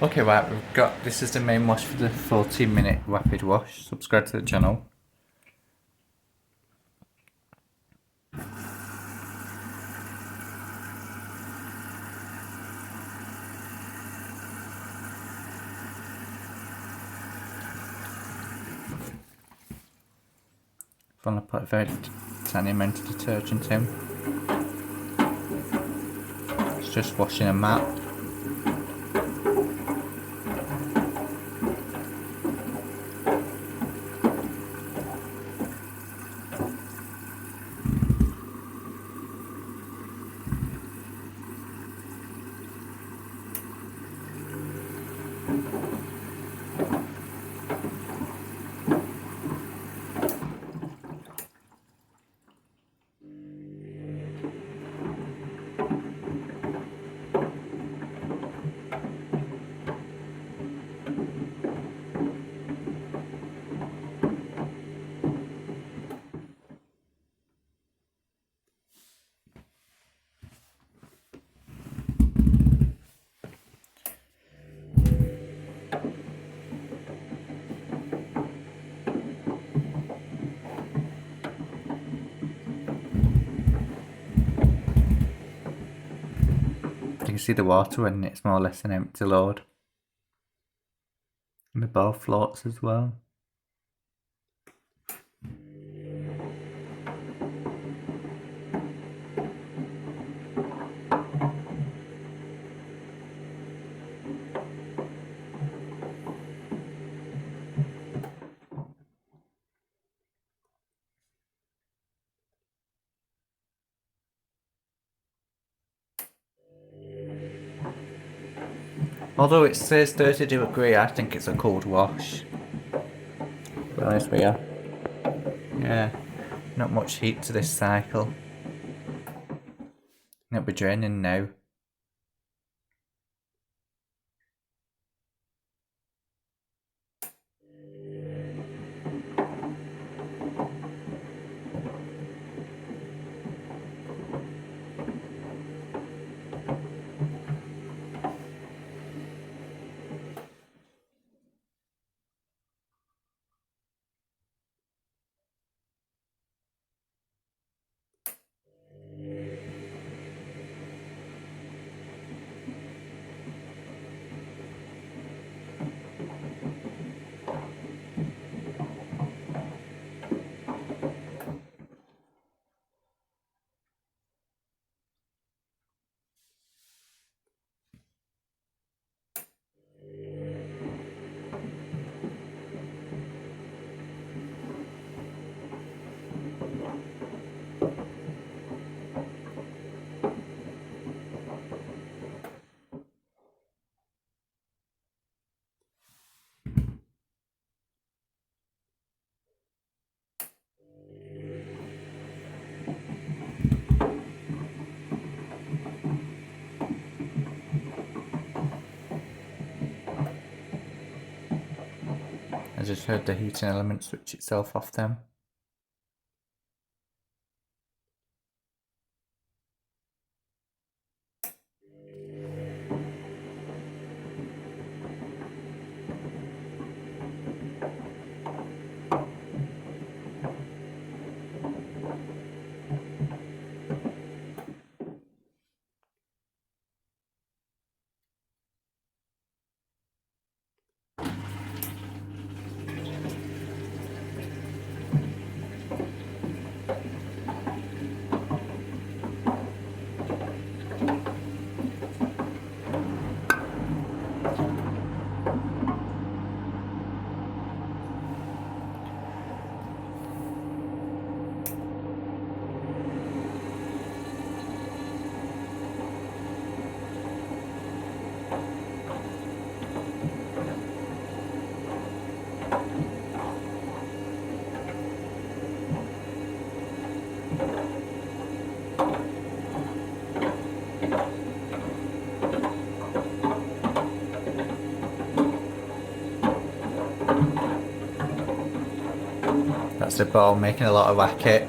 Okay, right, this is the main wash for the 14-minute rapid wash. Subscribe to the channel. I'm going to put a very tiny amount of detergent in. It's just washing a mat. You can see the water when it's more or less an empty load. And the ball floats as well. Although it says 30°, I think it's a cold wash. To be honest with you. Yeah, not much heat to this cycle. It'll be draining now. I just heard the heating element switch itself off then. That's the ball making a lot of racket.